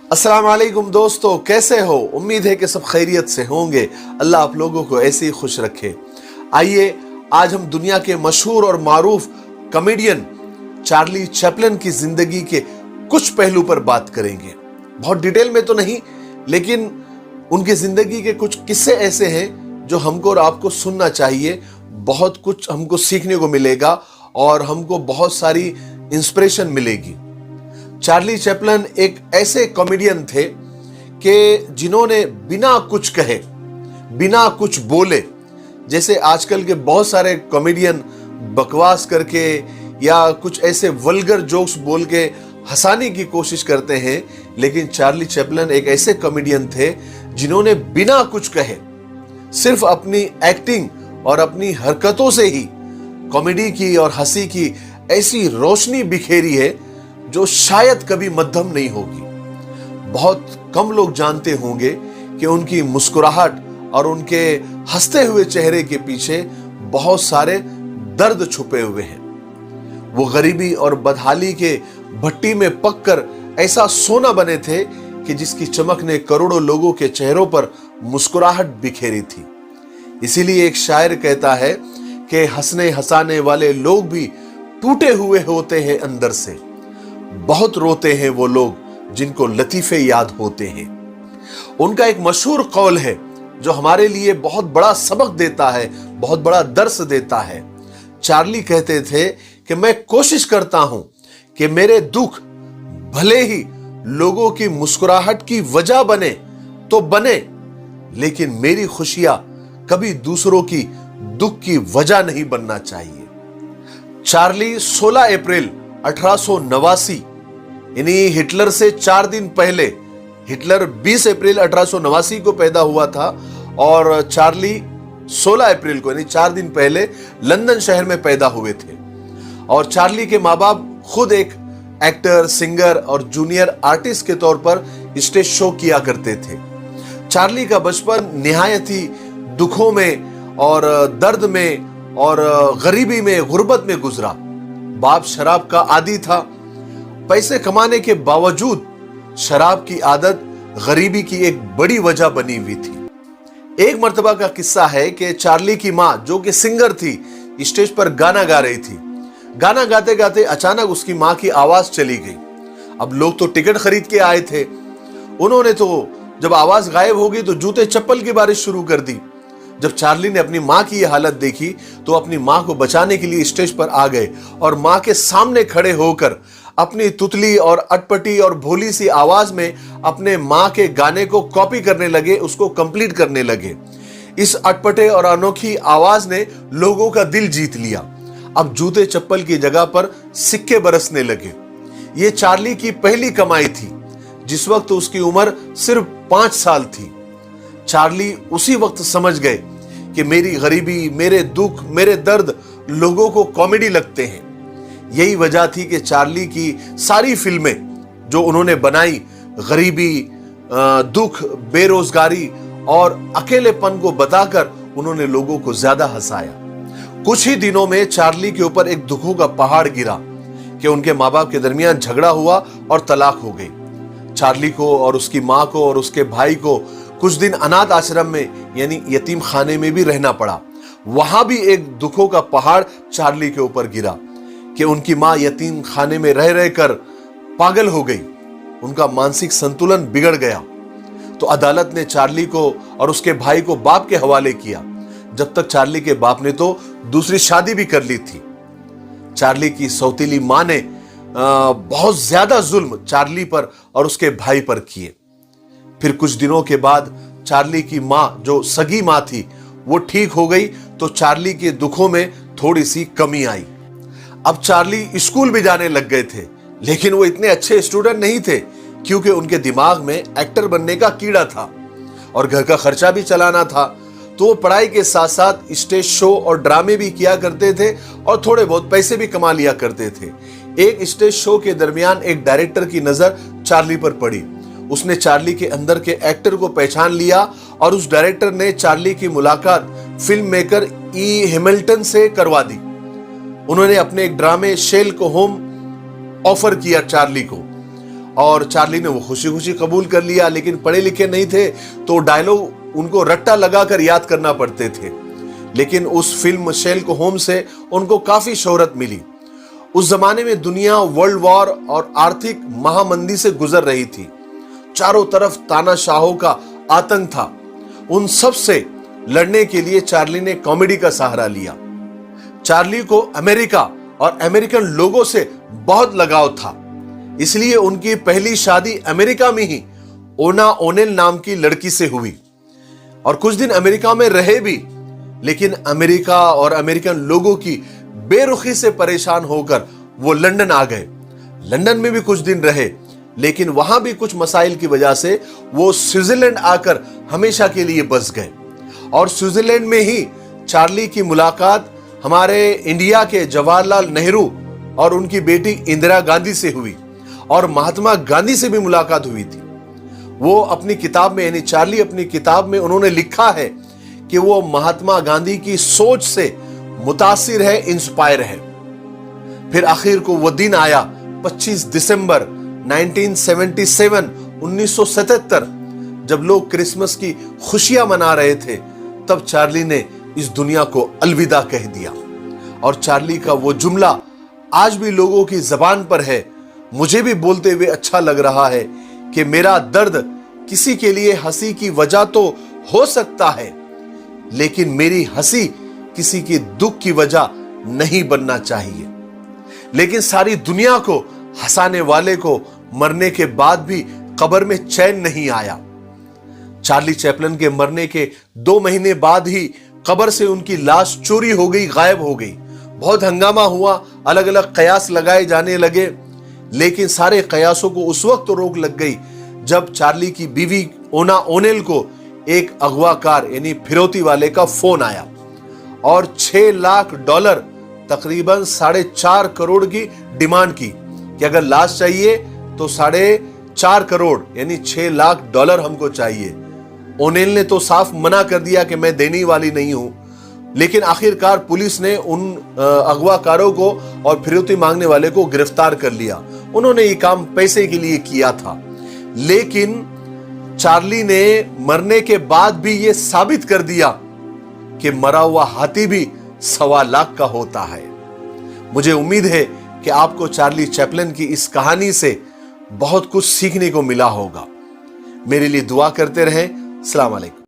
अस्सलाम वालेकुम दोस्तों, कैसे हो? उम्मीद है कि सब खैरियत से होंगे। अल्लाह आप लोगों को ऐसे ही खुश रखे। आइए आज हम दुनिया के मशहूर और मारूफ कॉमेडियन चार्ली चैपलिन की जिंदगी के कुछ पहलू पर बात करेंगे। बहुत डिटेल में तो नहीं, लेकिन उनकी जिंदगी के कुछ किस्से ऐसे हैं जो हमको और आपको सुनना चाहिए। बहुत कुछ हमको सीखने को मिलेगा और हमको बहुत सारी इंस्पिरेशन मिलेगी। चार्ली चैपलिन एक ऐसे कॉमेडियन थे कि जिन्होंने बिना कुछ कहे, बिना कुछ बोले, जैसे आजकल के बहुत सारे कॉमेडियन बकवास करके या कुछ ऐसे वल्गर जोक्स बोल के हंसाने की कोशिश करते हैं, लेकिन चार्ली चैपलिन एक ऐसे कॉमेडियन थे जिन्होंने बिना कुछ कहे सिर्फ अपनी एक्टिंग और अपनी हरकतों से ही कॉमेडी की और हंसी की ऐसी रोशनी बिखेरी है जो शायद कभी मध्यम नहीं होगी। बहुत कम लोग जानते होंगे कि उनकी मुस्कुराहट और उनके हंसते हुए चेहरे के पीछे बहुत सारे दर्द छुपे हुए हैं। वो गरीबी और बदहाली के भट्टी में पककर ऐसा सोना बने थे कि जिसकी चमक ने करोड़ों लोगों के चेहरों पर मुस्कुराहट बिखेरी थी। इसीलिए एक शायर कहता है कि हंसने हंसाने वाले लोग भी टूटे हुए होते हैं अंदर से। बहुत रोते हैं वो लोग जिनको लतीफे याद होते हैं। उनका एक मशहूर कौल है जो हमारे लिए बहुत बड़ा सबक देता है, बहुत बड़ा दर्स देता है। चार्ली कहते थे कि मैं कोशिश करता हूं कि मेरे दुख भले ही लोगों की मुस्कुराहट की वजह बने तो बने, लेकिन मेरी खुशियां कभी दूसरों की दुख की वजह नहीं बनना चाहिए। चार्ली 16 अप्रैल 1889 यानी हिटलर से 4 दिन पहले, हिटलर 20 अप्रैल 1889 को पैदा हुआ था और चार्ली 16 अप्रैल को यानी 4 दिन पहले लंदन शहर में पैदा हुए थे। और चार्ली के माँ बाप खुद एक एक्टर, सिंगर और जूनियर आर्टिस्ट के तौर पर स्टेज शो किया करते थे। चार्ली का बचपन निहायत ही दुखों में और दर्द में और गरीबी में, गुर्बत में गुजरा। बाप शराब का आदी था। पैसे कमाने के बावजूद शराब की आदत गरीबी की एक बड़ी वजह बनी हुई थी। एक मर्तबा का किस्सा है कि चार्ली की मां, जो कि सिंगर थी, स्टेज पर गाना गा रही थी। गाना गाते गाते अचानक उसकी मां की आवाज चली गई। अब लोग तो टिकट खरीद के आए थे। उन्होंने तो जब आवाज गायब हो गई तो जूते चप्पल की बारिश शुरू कर दी। जब चार्ली ने अपनी मां की यह हालत देखी तो अपनी मां को बचाने के लिए स्टेज पर आ गए और मां के सामने खड़े होकर अपनी तुतली और अटपटी और भोली सी आवाज में अपने मां के गाने को कॉपी करने लगे, उसको कंप्लीट करने लगे। इस अटपटे और अनोखी आवाज ने लोगों का दिल जीत लिया। अब जूते चप्पल की जगह पर सिक्के बरसने लगे। यह चार्ली की पहली कमाई थी। जिस वक्त उसकी उम्र सिर्फ 5 साल थी। चार्ली उसी वक्त समझ गए कि मेरी गरीबी, मेरे दुख, मेरे दर्द लोगों को कॉमेडी लगते हैं। यही वजह थी कि चार्ली की सारी फिल्में जो उन्होंने बनाई, गरीबी, दुख, बेरोजगारी और अकेलेपन को बताकर उन्होंने लोगों को ज्यादा हंसाया। कुछ ही दिनों में चार्ली के ऊपर एक दुखों का पहाड़ गिरा कि उनके माँ बाप के दरमियान झगड़ा हुआ और तलाक हो गई। चार्ली को और उसकी माँ को और उसके भाई को कुछ दिन अनाथ आश्रम में यानी यतीम खाने में भी रहना पड़ा। वहां भी एक दुखों का पहाड़ चार्ली के ऊपर गिरा कि उनकी मां यतीम खाने में रह रहकर पागल हो गई। उनका मानसिक संतुलन बिगड़ गया। तो अदालत ने चार्ली को और उसके भाई को बाप के हवाले किया, जब तक चार्ली के बाप ने तो दूसरी शादी भी कर ली थी। चार्ली की सौतीली मां ने बहुत ज्यादा जुल्म चार्ली पर और उसके भाई पर किए। फिर कुछ दिनों के बाद चार्ली की मां, जो सगी मां थी, वो ठीक हो गई तो चार्ली के दुखों में थोड़ी सी कमी आई। अब चार्ली स्कूल भी जाने लग गए थे, लेकिन वो इतने अच्छे स्टूडेंट नहीं थे क्योंकि उनके दिमाग में एक्टर बनने का कीड़ा था और घर का खर्चा भी चलाना था। तो वो पढ़ाई के साथ साथ स्टेज शो और ड्रामे भी किया करते थे और थोड़े बहुत पैसे भी कमा लिया करते थे। एक स्टेज शो के दरमियान एक डायरेक्टर की नजर चार्ली पर पड़ी। उसने चार्ली के अंदर के एक्टर को पहचान लिया और उस डायरेक्टर ने चार्ली की मुलाकात फिल्म मेकर ई हैमिल्टन से करवा दी। उन्होंने अपने एक ड्रामे शेल को होम ऑफर किया चार्ली को और चार्ली ने वो खुशी खुशी कबूल कर लिया, लेकिन पढ़े लिखे नहीं थे तो डायलॉग उनको रट्टा लगाकर याद करना पड़ते थे। लेकिन उस फिल्म शेरलॉक होम्स से उनको काफी शोहरत मिली। उस जमाने में दुनिया वर्ल्ड वॉर और आर्थिक महामंदी से गुजर रही थी। चारों तरफ तानाशाहों का आतंक था। उन सब से लड़ने के लिए चार्ली ने कॉमेडी का सहारा लिया। चार्ली को अमेरिका और अमेरिकन लोगों से बहुत लगाव था, इसलिए उनकी पहली शादी अमेरिका में ही ओना ओनेल नाम की लड़की से हुई और कुछ दिन अमेरिका में रहे भी। लेकिन अमेरिका और अमेरिकन लोगों की बेरुखी से परेशान होकर वो लंदन आ गए। लंदन में भी कुछ दिन रहे, लेकिन वहां भी कुछ मसाइल की वजह से वो स्विट्जरलैंड आकर हमेशा के लिए बस गए। और स्विट्जरलैंड में ही चार्ली की मुलाकात हमारे इंडिया के जवाहरलाल नेहरू और उनकी बेटी इंदिरा गांधी से हुई और महात्मा गांधी से भी मुलाकात हुई थी। वो अपनी किताब में, यानी चार्ली अपनी किताब में उन्होंने लिखा है कि वो महात्मा गांधी की सोच से मुतासिर है, इंस्पायर है। फिर आखिर को वो दिन आया 25 दिसंबर 1977, जब लोग क्रिसमस की खुशियां मना रहे थे, तब चार्ली ने इस दुनिया को अलविदा कह दिया। और चार्ली का वो जुमला आज भी लोगों की जबान पर है। मुझे भी बोलते हुए अच्छा लग रहा है कि मेरा दर्द किसी के लिए हंसी की वजह तो हो सकता है, लेकिन मेरी हंसी किसी के दुख की वजह नहीं बनना चाहिए। लेकिन सारी दुनिया को हंसाने वाले को मरने के बाद भी कब्र में चैन नहीं आया। चार्ली चैपलिन के मरने के 2 महीने बाद ही कब्र से उनकी लाश चोरी हो गई, गायब हो गई। बहुत हंगामा हुआ, अलग अलग कयास लगाए जाने लगे, लेकिन सारे कयासों को उस वक्त तो रोक लग गई जब चार्ली की बीवी ओना ओनेल को एक अगवाकार यानी फिरौती वाले का फोन आया और $6 लाख तकरीबन 4.5 करोड़ की डिमांड की कि अगर लाश चाहिए तो 4.5 करोड़ यानी $6 लाख हमको चाहिए। ओनेल ने तो साफ मना कर दिया कि मैं देने वाली नहीं हूं, लेकिन आखिरकार पुलिस ने उन अगवाकारों को और फिरौती मांगने वाले को गिरफ्तार कर लिया। उन्होंने ये काम पैसे के लिए किया था, लेकिन चार्ली ने मरने के बाद भी ये साबित कर दिया कि मरा हुआ हाथी भी 1.25 लाख का होता है। मुझे उम्मीद है कि आपको चार्ली चैपलिन की इस कहानी से बहुत कुछ सीखने को मिला होगा। मेरे लिए दुआ करते रहें। अस्सलाम वालेकुम।